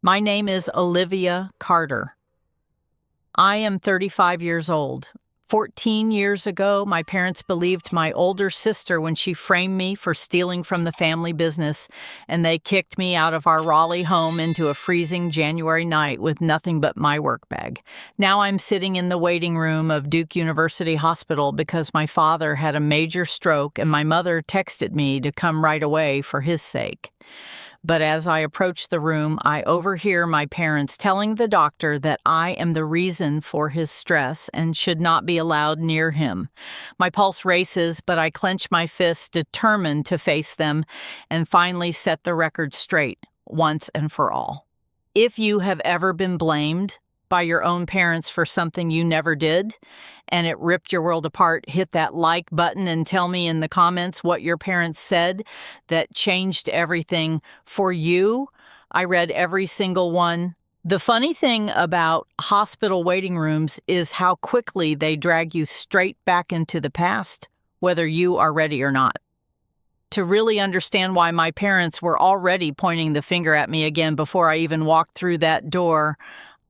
My name is Olivia Carter. I am 35 years old. 14 years ago, my parents believed my older sister when she framed me for stealing from the family business, and they kicked me out of our Raleigh home into a freezing January night with nothing but my work bag. Now I'm sitting in the waiting room of Duke University Hospital because my father had a major stroke and my mother texted me to come right away for his sake. But as I approach the room, I overhear my parents telling the doctor that I am the reason for his stress and should not be allowed near him. My pulse races, but I clench my fists, determined to face them and finally set the record straight once and for all. If you have ever been blamed by your own parents for something you never did, and it ripped your world apart, hit that like button and tell me in the comments what your parents said that changed everything for you. I read every single one. The funny thing about hospital waiting rooms is how quickly they drag you straight back into the past, whether you are ready or not. To really understand why my parents were already pointing the finger at me again before I even walked through that door,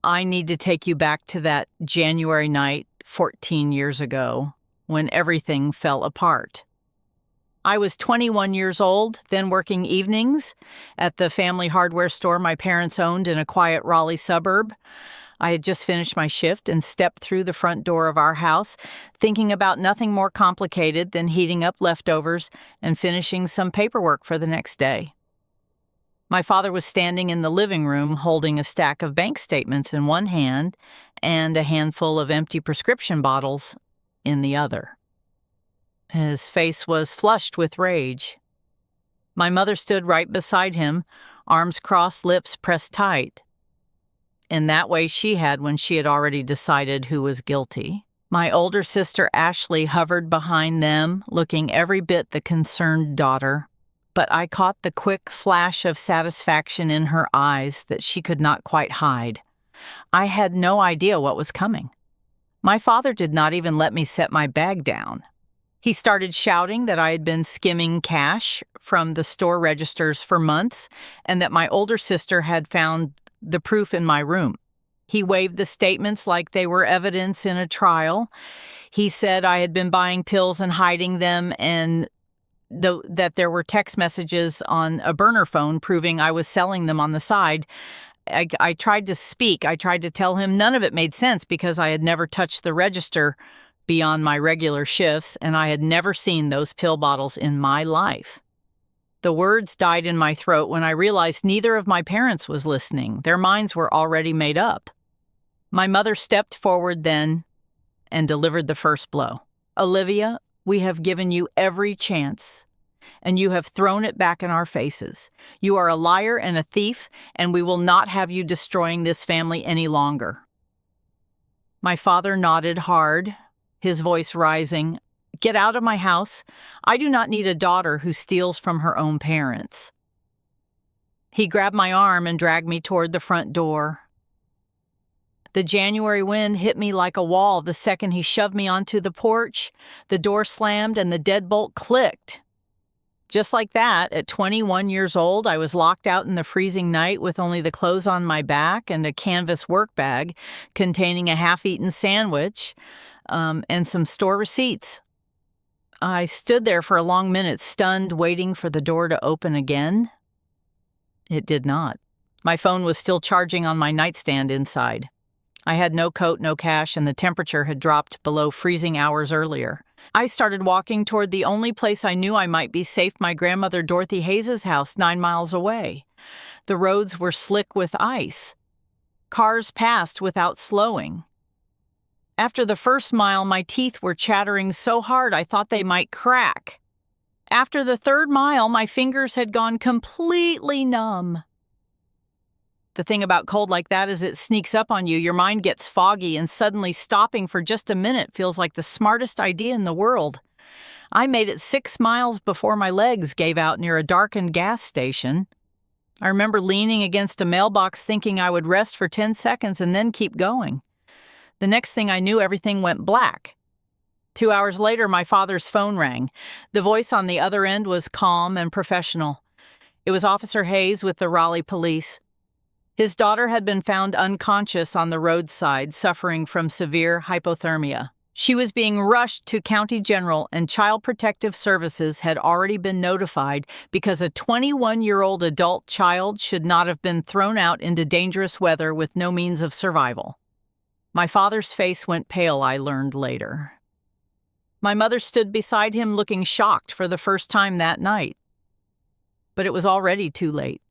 I need to take you back to that January night 14 years ago when everything fell apart. I was 21 years old, then working evenings at the family hardware store my parents owned in a quiet Raleigh suburb. I had just finished my shift and stepped through the front door of our house, thinking about nothing more complicated than heating up leftovers and finishing some paperwork for the next day. My father was standing in the living room holding a stack of bank statements in one hand and a handful of empty prescription bottles in the other. His face was flushed with rage. My mother stood right beside him, arms crossed, lips pressed tight. In that way she had when she had already decided who was guilty. My older sister Ashley hovered behind them, looking every bit the concerned daughter. But I caught the quick flash of satisfaction in her eyes that she could not quite hide. I had no idea what was coming. My father did not even let me set my bag down. He started shouting that I had been skimming cash from the store registers for months and that my older sister had found the proof in my room. He waved the statements like they were evidence in a trial. He said I had been buying pills and hiding them and that there were text messages on a burner phone proving I was selling them on the side. I tried to speak. I tried to tell him none of it made sense because I had never touched the register beyond my regular shifts, and I had never seen those pill bottles in my life. The words died in my throat when I realized neither of my parents was listening. Their minds were already made up. My mother stepped forward then and delivered the first blow. Olivia, we have given you every chance, and you have thrown it back in our faces. You are a liar and a thief, and we will not have you destroying this family any longer. My father nodded hard, his voice rising. Get out of my house. I do not need a daughter who steals from her own parents. He grabbed my arm and dragged me toward the front door. The January wind hit me like a wall the second he shoved me onto the porch. The door slammed and the deadbolt clicked. Just like that, at 21 years old, I was locked out in the freezing night with only the clothes on my back and a canvas work bag containing a half-eaten sandwich and some store receipts. I stood there for a long minute, stunned, waiting for the door to open again. It did not. My phone was still charging on my nightstand inside. I had no coat, no cash, and the temperature had dropped below freezing hours earlier. I started walking toward the only place I knew I might be safe, my grandmother Dorothy Hayes's house 9 miles away. The roads were slick with ice. Cars passed without slowing. After the first mile, my teeth were chattering so hard I thought they might crack. After the third mile, my fingers had gone completely numb. The thing about cold like that is it sneaks up on you. Your mind gets foggy, and suddenly stopping for just a minute feels like the smartest idea in the world. I made it 6 miles before my legs gave out near a darkened gas station. I remember leaning against a mailbox thinking I would rest for 10 seconds and then keep going. The next thing I knew, everything went black. 2 hours later, my father's phone rang. The voice on the other end was calm and professional. It was Officer Hayes with the Raleigh police. His daughter had been found unconscious on the roadside, suffering from severe hypothermia. She was being rushed to County General, and Child Protective Services had already been notified because a 21-year-old adult child should not have been thrown out into dangerous weather with no means of survival. My father's face went pale, I learned later. My mother stood beside him looking shocked for the first time that night. But it was already too late.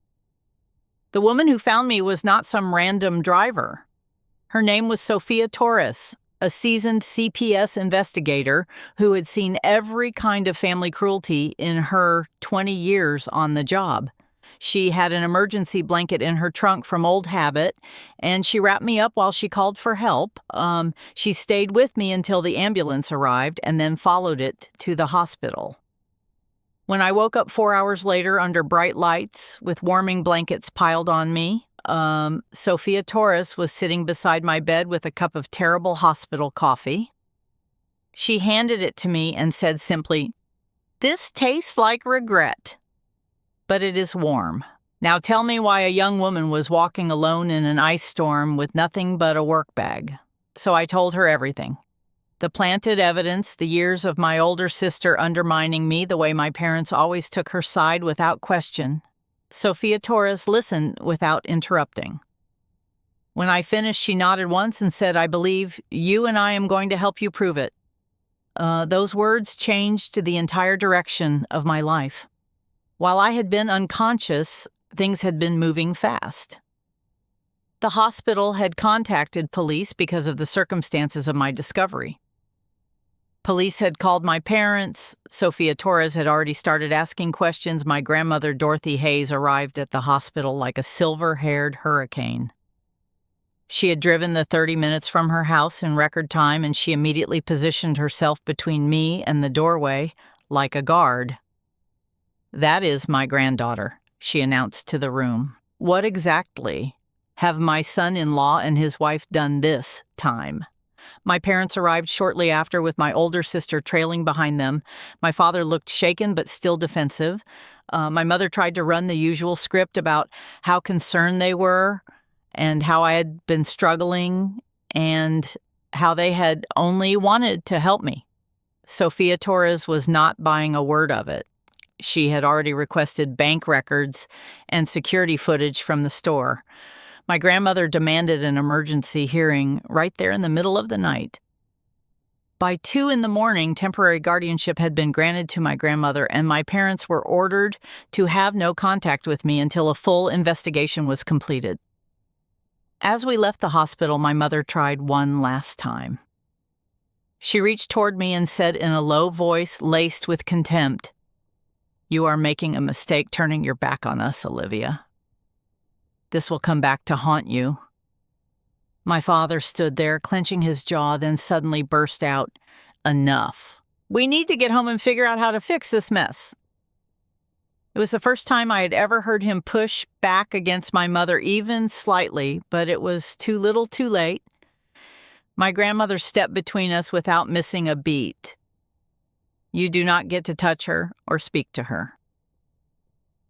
The woman who found me was not some random driver. Her name was Sophia Torres, a seasoned CPS investigator who had seen every kind of family cruelty in her 20 years on the job. She had an emergency blanket in her trunk from old habit, and she wrapped me up while she called for help. She stayed with me until the ambulance arrived and then followed it to the hospital. When I woke up 4 hours later under bright lights with warming blankets piled on me, Sophia Torres was sitting beside my bed with a cup of terrible hospital coffee. She handed it to me and said simply, "This tastes like regret, but it is warm. Now tell me why a young woman was walking alone in an ice storm with nothing but a work bag." So I told her everything. The planted evidence, the years of my older sister undermining me the way my parents always took her side without question. Sophia Torres listened without interrupting. When I finished, she nodded once and said, "I believe you and I am going to help you prove it." Those words changed the entire direction of my life. While I had been unconscious, things had been moving fast. The hospital had contacted police because of the circumstances of my discovery. Police had called my parents. Sophia Torres had already started asking questions. My grandmother, Dorothy Hayes, arrived at the hospital like a silver-haired hurricane. She had driven the 30 minutes from her house in record time, and she immediately positioned herself between me and the doorway like a guard. "That is my granddaughter," she announced to the room. "What exactly have my son-in-law and his wife done this time?" My parents arrived shortly after with my older sister trailing behind them. My father looked shaken but still defensive. My mother tried to run the usual script about how concerned they were and how I had been struggling and how they had only wanted to help me. Sophia Torres was not buying a word of it. She had already requested bank records and security footage from the store. My grandmother demanded an emergency hearing right there in the middle of the night. By 2 a.m, temporary guardianship had been granted to my grandmother, and my parents were ordered to have no contact with me until a full investigation was completed. As we left the hospital, my mother tried one last time. She reached toward me and said in a low voice laced with contempt, "You are making a mistake turning your back on us, Olivia. This will come back to haunt you." My father stood there, clenching his jaw, then suddenly burst out, "Enough. We need to get home and figure out how to fix this mess." It was the first time I had ever heard him push back against my mother, even slightly, but it was too little too late. My grandmother stepped between us without missing a beat. "You do not get to touch her or speak to her.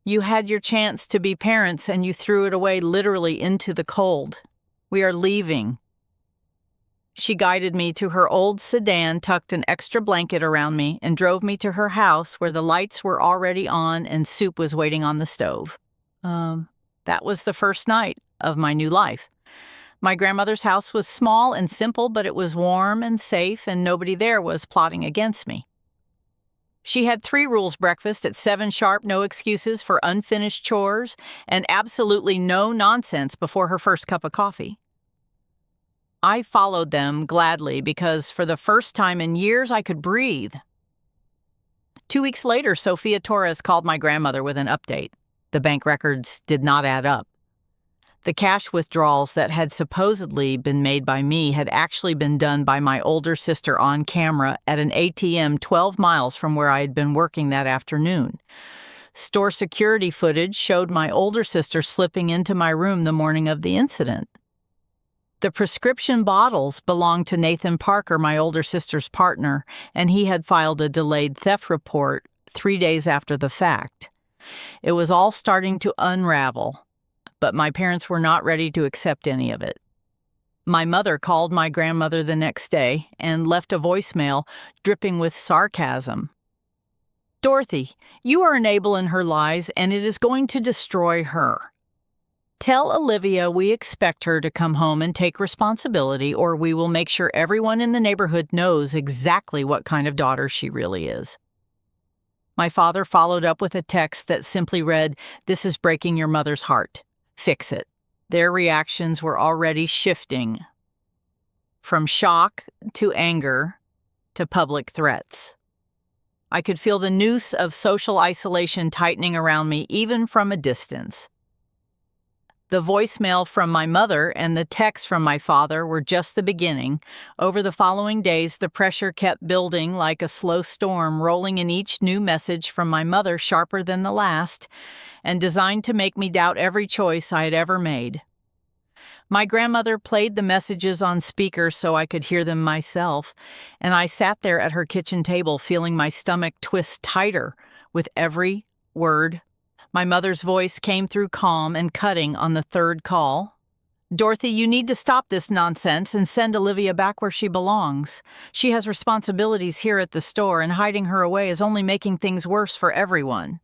You had your chance to be parents and you threw it away literally into the cold. We are leaving." She guided me to her old sedan, tucked an extra blanket around me, and drove me to her house where the lights were already on and soup was waiting on the stove. That was the first night of my new life. My grandmother's house was small and simple, but it was warm and safe, and nobody there was plotting against me. She had 3 rules breakfast at 7 sharp, no excuses for unfinished chores, and absolutely no nonsense before her first cup of coffee. I followed them gladly because for the first time in years I could breathe. 2 weeks later, Sophia Torres called my grandmother with an update. The bank records did not add up. The cash withdrawals that had supposedly been made by me had actually been done by my older sister on camera at an ATM 12 miles from where I had been working that afternoon. Store security footage showed my older sister slipping into my room the morning of the incident. The prescription bottles belonged to Nathan Parker, my older sister's partner, and he had filed a delayed theft report 3 days after the fact. It was all starting to unravel. but my parents were not ready to accept any of it. My mother called my grandmother the next day and left a voicemail dripping with sarcasm. "Dorothy, you are enabling her lies, and it is going to destroy her. Tell Olivia we expect her to come home and take responsibility, or we will make sure everyone in the neighborhood knows exactly what kind of daughter she really is." My father followed up with a text that simply read, "This is breaking your mother's heart. Fix it." Their reactions were already shifting from shock to anger to public threats. I could feel the noose of social isolation tightening around me, even from a distance. The voicemail from my mother and the text from my father were just the beginning. Over the following days, the pressure kept building like a slow storm, rolling in each new message from my mother sharper than the last, and designed to make me doubt every choice I had ever made. My grandmother played the messages on speaker so I could hear them myself, and I sat there at her kitchen table feeling my stomach twist tighter with every word. My mother's voice came through calm and cutting on the third call. "Dorothy, you need to stop this nonsense and send Olivia back where she belongs. She has responsibilities here at the store, and hiding her away is only making things worse for everyone.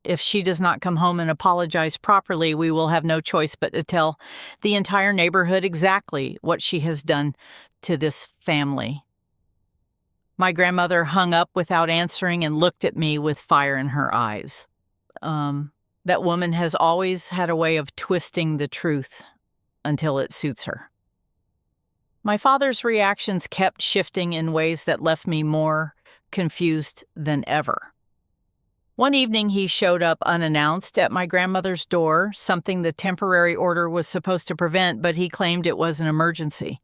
If she does not come home and apologize properly, we will have no choice but to tell the entire neighborhood exactly what she has done to this family." My grandmother hung up without answering and looked at me with fire in her eyes. That woman has always had a way of twisting the truth until it suits her. My father's reactions kept shifting in ways that left me more confused than ever. One evening, he showed up unannounced at my grandmother's door, something the temporary order was supposed to prevent, but he claimed it was an emergency.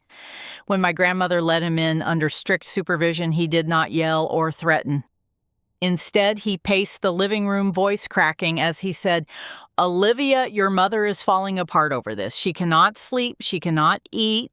When my grandmother let him in under strict supervision, he did not yell or threaten. Instead, he paced the living room, voice cracking as he said, "Olivia, your mother is falling apart over this. She cannot sleep, she cannot eat,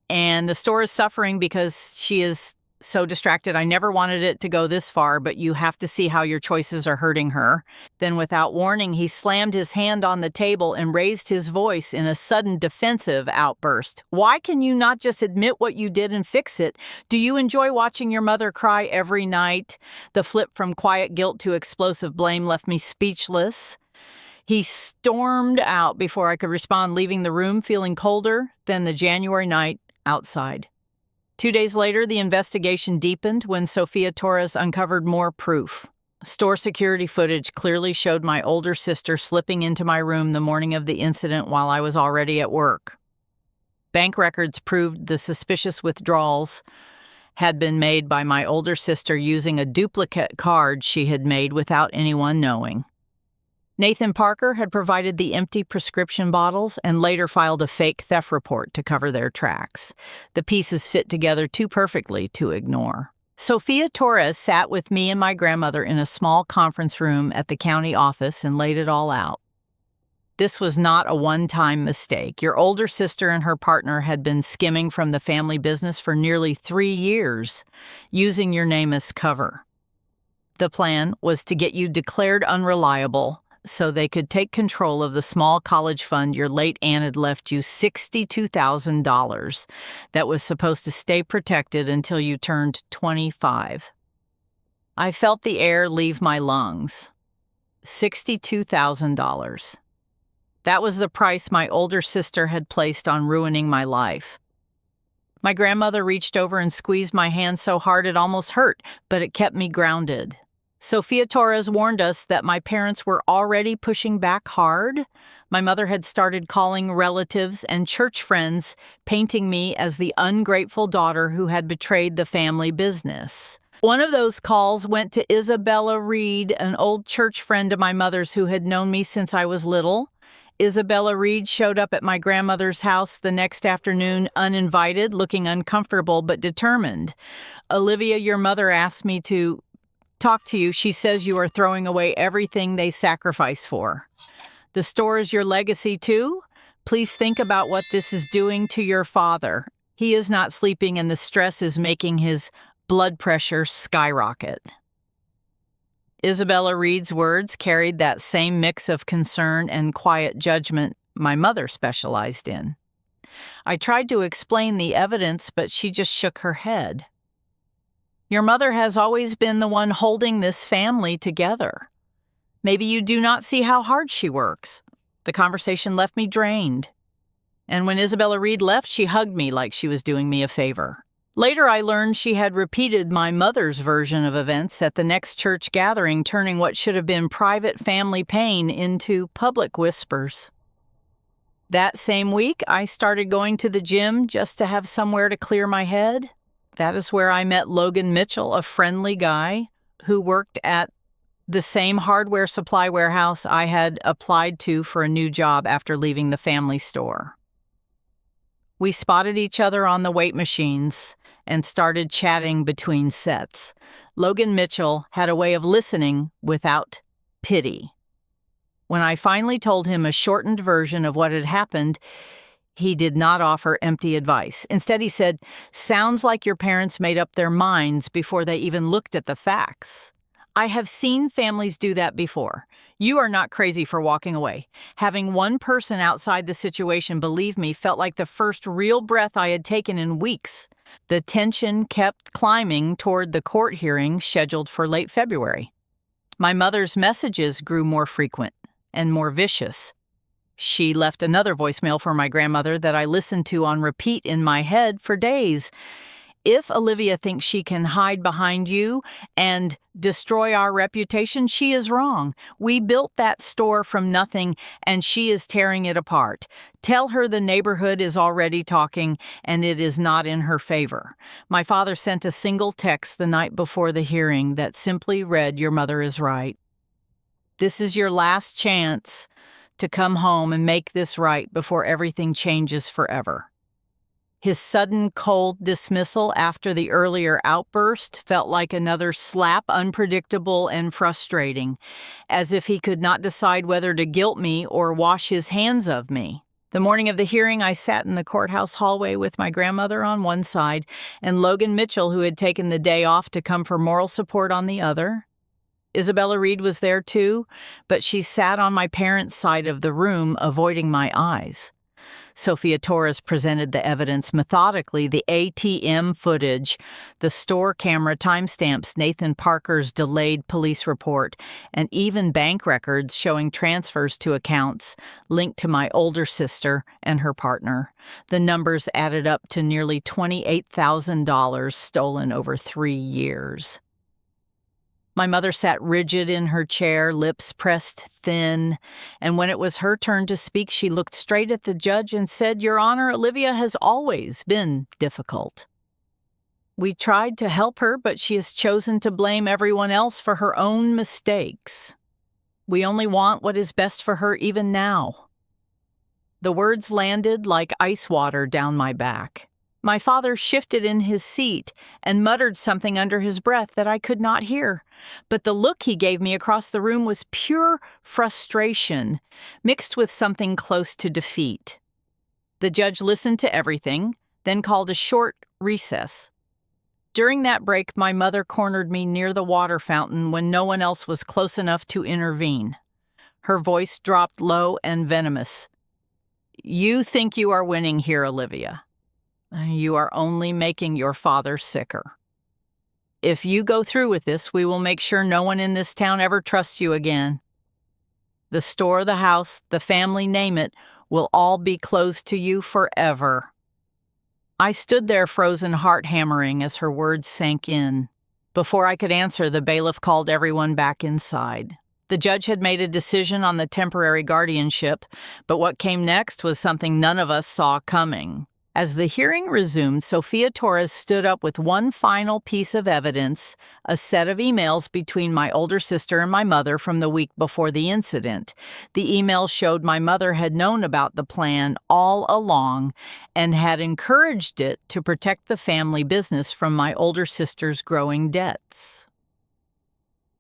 and the store is suffering because she is so distracted. I never wanted it to go this far, but you have to see how your choices are hurting her." Then, without warning, he slammed his hand on the table and raised his voice in a sudden defensive outburst. "Why can you not just admit what you did and fix it? Do you enjoy watching your mother cry every night?" The flip from quiet guilt to explosive blame left me speechless. He stormed out before I could respond, leaving the room feeling colder than the January night outside. 2 days later, the investigation deepened when Sofia Torres uncovered more proof. Store security footage clearly showed my older sister slipping into my room the morning of the incident while I was already at work. Bank records proved the suspicious withdrawals had been made by my older sister using a duplicate card she had made without anyone knowing. Nathan Parker had provided the empty prescription bottles and later filed a fake theft report to cover their tracks. The pieces fit together too perfectly to ignore. Sofia Torres sat with me and my grandmother in a small conference room at the county office and laid it all out. "This was not a one-time mistake. Your older sister and her partner had been skimming from the family business for nearly 3 years, using your name as cover. The plan was to get you declared unreliable so they could take control of the small college fund your late aunt had left you, $62,000, that was supposed to stay protected until you turned 25. I felt the air leave my lungs. $62,000. That was the price my older sister had placed on ruining my life. My grandmother reached over and squeezed my hand so hard it almost hurt, but it kept me grounded. Sofia Torres warned us that my parents were already pushing back hard. My mother had started calling relatives and church friends, painting me as the ungrateful daughter who had betrayed the family business. One of those calls went to Isabella Reed, an old church friend of my mother's who had known me since I was little. Isabella Reed showed up at my grandmother's house the next afternoon, uninvited, looking uncomfortable but determined. "Olivia, your mother asked me to talk to you. She says you are throwing away everything they sacrifice for. The store is your legacy too? Please think about what this is doing to your father. He is not sleeping and the stress is making his blood pressure skyrocket." Isabella Reed's words carried that same mix of concern and quiet judgment my mother specialized in. I tried to explain the evidence, but she just shook her head. Your mother has always been the one holding this family together. Maybe you do not see how hard she works. The conversation left me drained. And when Isabella Reed left, she hugged me like she was doing me a favor. Later, I learned she had repeated my mother's version of events at the next church gathering, turning what should have been private family pain into public whispers. That same week, I started going to the gym just to have somewhere to clear my head. That is where I met Logan Mitchell, a friendly guy who worked at the same hardware supply warehouse I had applied to for a new job after leaving the family store. We spotted each other on the weight machines and started chatting between sets. Logan Mitchell had a way of listening without pity. When I finally told him a shortened version of what had happened, he did not offer empty advice. Instead, he said, "Sounds like your parents made up their minds before they even looked at the facts. I have seen families do that before. You are not crazy for walking away. Having one person outside the situation believe me felt like the first real breath I had taken in weeks." The tension kept climbing toward the court hearing scheduled for late February. My mother's messages grew more frequent and more vicious. She left another voicemail for my grandmother that I listened to on repeat in my head for days. "If Olivia thinks she can hide behind you and destroy our reputation, she is wrong. We built that store from nothing, and she is tearing it apart. Tell her the neighborhood is already talking, and it is not in her favor." My father sent a single text the night before the hearing that simply read, "Your mother is right. This is your last chance to come home and make this right before everything changes forever." His sudden, cold dismissal after the earlier outburst felt like another slap, unpredictable and frustrating, as if he could not decide whether to guilt me or wash his hands of me. The morning of the hearing, I sat in the courthouse hallway with my grandmother on one side and Logan Mitchell, who had taken the day off to come for moral support, on the other. Isabella Reed was there too, but she sat on my parents' side of the room, avoiding my eyes. Sophia Torres presented the evidence methodically: the ATM footage, the store camera timestamps, Nathan Parker's delayed police report, and even bank records showing transfers to accounts linked to my older sister and her partner. The numbers added up to nearly $28,000 stolen over 3 years. My mother sat rigid in her chair, lips pressed thin, and when it was her turn to speak, she looked straight at the judge and said, "Your Honor, Olivia has always been difficult. We tried to help her, but she has chosen to blame everyone else for her own mistakes. We only want what is best for her even now." The words landed like ice water down my back. My father shifted in his seat and muttered something under his breath that I could not hear, but the look he gave me across the room was pure frustration, mixed with something close to defeat. The judge listened to everything, then called a short recess. During that break, my mother cornered me near the water fountain when no one else was close enough to intervene. Her voice dropped low and venomous. "You think you are winning here, Olivia. You are only making your father sicker. If you go through with this, we will make sure no one in this town ever trusts you again. The store, the house, the family, name it, will all be closed to you forever." I stood there, frozen, heart hammering, as her words sank in. Before I could answer, the bailiff called everyone back inside. The judge had made a decision on the temporary guardianship, but what came next was something none of us saw coming. As the hearing resumed, Sophia Torres stood up with one final piece of evidence, a set of emails between my older sister and my mother from the week before the incident. The emails showed my mother had known about the plan all along and had encouraged it to protect the family business from my older sister's growing debts.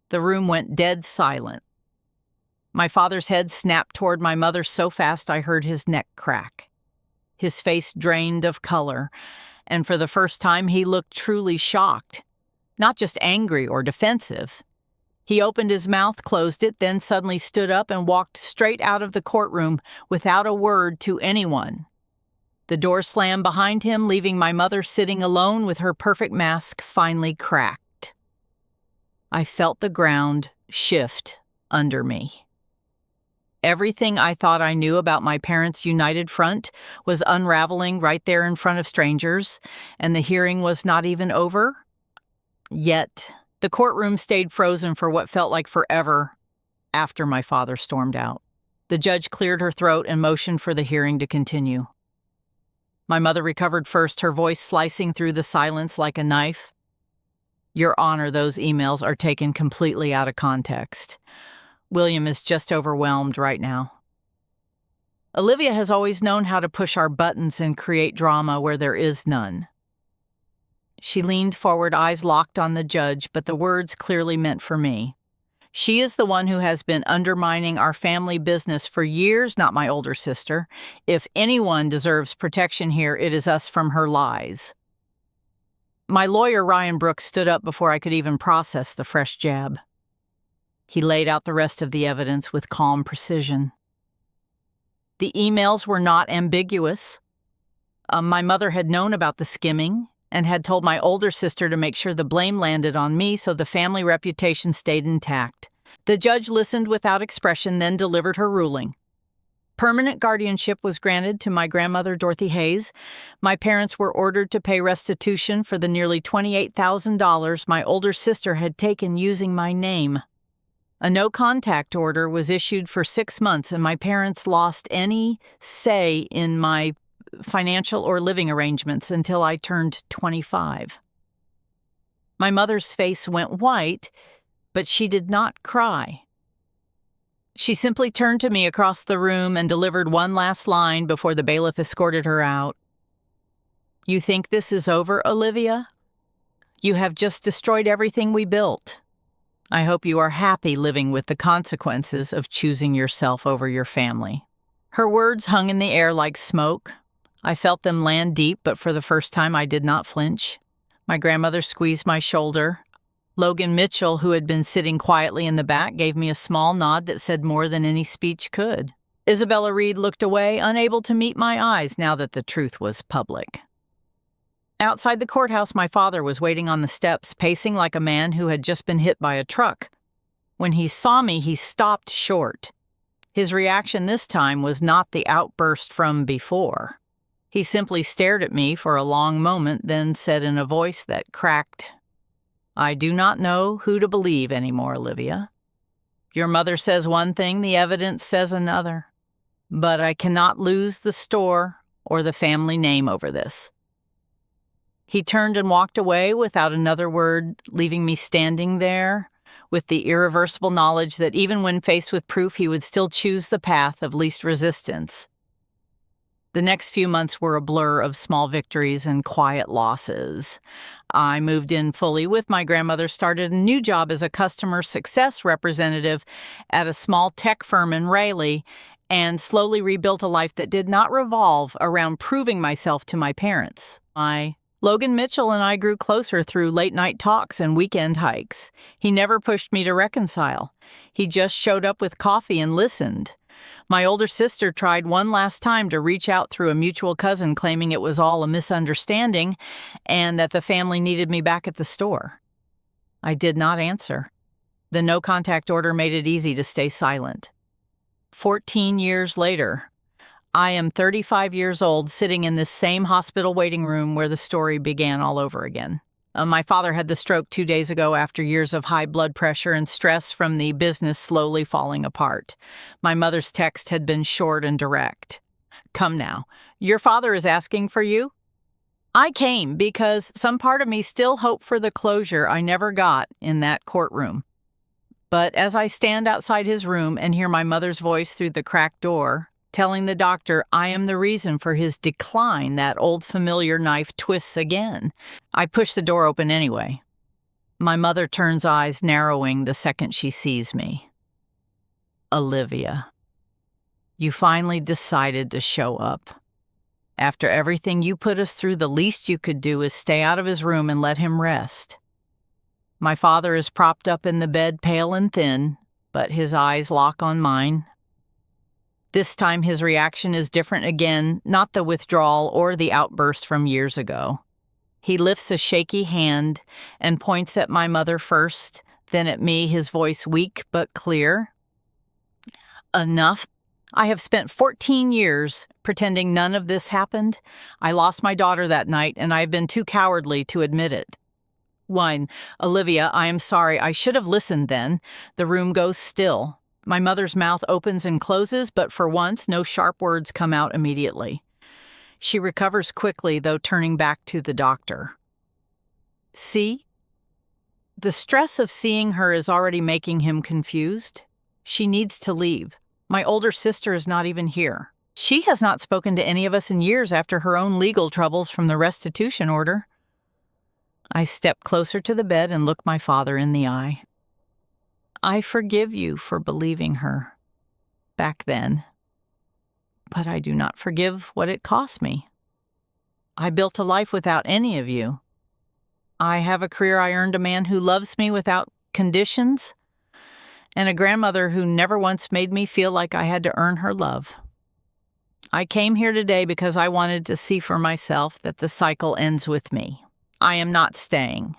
The room went dead silent. My father's head snapped toward my mother so fast I heard his neck crack. His face drained of color, and for the first time he looked truly shocked, not just angry or defensive. He opened his mouth, closed it, then suddenly stood up and walked straight out of the courtroom without a word to anyone. The door slammed behind him, leaving my mother sitting alone with her perfect mask finally cracked. I felt the ground shift under me. Everything I thought I knew about my parents' united front was unraveling right there in front of strangers, and the hearing was not even over. Yet, the courtroom stayed frozen for what felt like forever after my father stormed out. The judge cleared her throat and motioned for the hearing to continue. My mother recovered first, her voice slicing through the silence like a knife. "Your Honor, those emails are taken completely out of context. William is just overwhelmed right now. Olivia has always known how to push our buttons and create drama where there is none." She leaned forward, eyes locked on the judge, but the words clearly meant for me. "She is the one who has been undermining our family business for years, not my older sister. If anyone deserves protection here, it is us from her lies." My lawyer, Ryan Brooks, stood up before I could even process the fresh jab. He laid out the rest of the evidence with calm precision. The emails were not ambiguous. My mother had known about the skimming and had told my older sister to make sure the blame landed on me so the family reputation stayed intact. The judge listened without expression, then delivered her ruling. Permanent guardianship was granted to my grandmother, Dorothy Hayes. My parents were ordered to pay restitution for the nearly $28,000 my older sister had taken using my name. A no-contact order was issued for 6 months, and my parents lost any say in my financial or living arrangements until I turned 25. My mother's face went white, but she did not cry. She simply turned to me across the room and delivered one last line before the bailiff escorted her out. "You think this is over, Olivia? You have just destroyed everything we built. I hope you are happy living with the consequences of choosing yourself over your family." Her words hung in the air like smoke. I felt them land deep, but for the first time I did not flinch. My grandmother squeezed my shoulder. Logan Mitchell, who had been sitting quietly in the back, gave me a small nod that said more than any speech could. Isabella Reed looked away, unable to meet my eyes now that the truth was public. Outside the courthouse, my father was waiting on the steps, pacing like a man who had just been hit by a truck. When he saw me, he stopped short. His reaction this time was not the outburst from before. He simply stared at me for a long moment, then said in a voice that cracked, "I do not know who to believe anymore, Olivia. Your mother says one thing, the evidence says another. But I cannot lose the store or the family name over this." He turned and walked away without another word, leaving me standing there with the irreversible knowledge that even when faced with proof, he would still choose the path of least resistance. The next few months were a blur of small victories and quiet losses. I moved in fully with my grandmother, started a new job as a customer success representative at a small tech firm in Raleigh, and slowly rebuilt a life that did not revolve around proving myself to my parents. Logan Mitchell and I grew closer through late-night talks and weekend hikes. He never pushed me to reconcile. He just showed up with coffee and listened. My older sister tried one last time to reach out through a mutual cousin, claiming it was all a misunderstanding and that the family needed me back at the store. I did not answer. The no-contact order made it easy to stay silent. 14 years later, I am 35 years old, sitting in this same hospital waiting room where the story began all over again. My father had the stroke 2 days ago after years of high blood pressure and stress from the business slowly falling apart. My mother's text had been short and direct. "Come now. Your father is asking for you?" I came because some part of me still hoped for the closure I never got in that courtroom. But as I stand outside his room and hear my mother's voice through the cracked door, telling the doctor I am the reason for his decline, that old familiar knife twists again. I push the door open anyway. My mother turns, eyes narrowing the second she sees me. "Olivia, you finally decided to show up. After everything you put us through, the least you could do is stay out of his room and let him rest." My father is propped up in the bed, pale and thin, but his eyes lock on mine. This time his reaction is different again, not the withdrawal or the outburst from years ago. He lifts a shaky hand and points at my mother first, then at me, his voice weak but clear. Enough. I have spent 14 years pretending none of this happened. I lost my daughter that night, and I have been too cowardly to admit it. 1. Olivia, I am sorry. I should have listened then. The room goes still. My mother's mouth opens and closes, but for once, no sharp words come out immediately. She recovers quickly, though turning back to the doctor. See? The stress of seeing her is already making him confused. She needs to leave. My older sister is not even here. She has not spoken to any of us in years after her own legal troubles from the restitution order. I step closer to the bed and look my father in the eye. I forgive you for believing her back then, but I do not forgive what it cost me. I built a life without any of you. I have a career I earned, a man who loves me without conditions, and a grandmother who never once made me feel like I had to earn her love. I came here today because I wanted to see for myself that the cycle ends with me. I am not staying.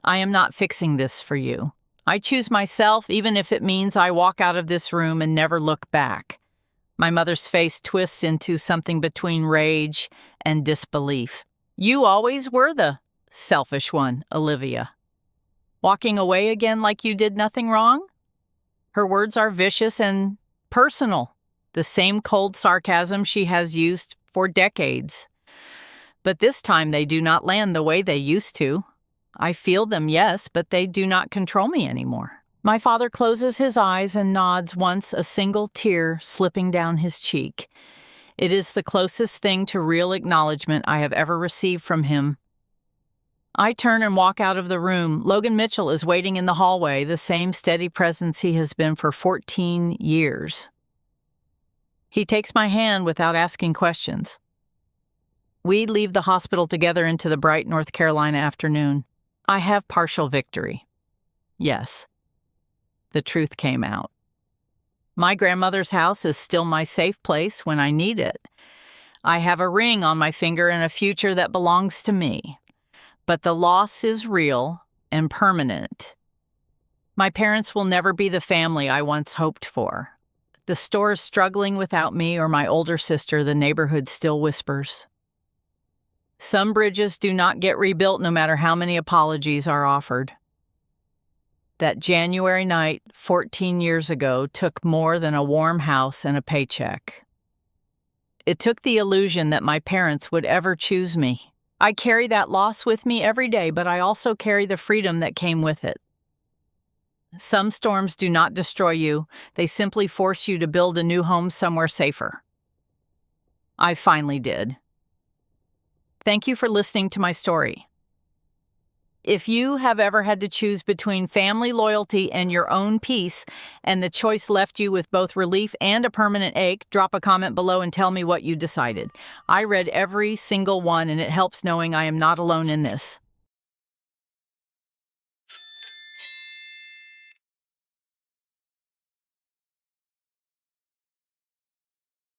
I am not fixing this for you. I choose myself, even if it means I walk out of this room and never look back. My mother's face twists into something between rage and disbelief. You always were the selfish one, Olivia. Walking away again like you did nothing wrong? Her words are vicious and personal, the same cold sarcasm she has used for decades. But this time they do not land the way they used to. I feel them, yes, but they do not control me anymore. My father closes his eyes and nods once, a single tear slipping down his cheek. It is the closest thing to real acknowledgement I have ever received from him. I turn and walk out of the room. Logan Mitchell is waiting in the hallway, the same steady presence he has been for 14 years. He takes my hand without asking questions. We leave the hospital together into the bright North Carolina afternoon. I have partial victory. Yes. The truth came out. My grandmother's house is still my safe place when I need it. I have a ring on my finger and a future that belongs to me. But the loss is real and permanent. My parents will never be the family I once hoped for. The store is struggling without me or my older sister, the neighborhood still whispers. Some bridges do not get rebuilt no matter how many apologies are offered. That January night, 14 years ago, took more than a warm house and a paycheck. It took the illusion that my parents would ever choose me. I carry that loss with me every day, but I also carry the freedom that came with it. Some storms do not destroy you. They simply force you to build a new home somewhere safer. I finally did. Thank you for listening to my story. If you have ever had to choose between family loyalty and your own peace, and the choice left you with both relief and a permanent ache, drop a comment below and tell me what you decided. I read every single one, and it helps knowing I am not alone in this.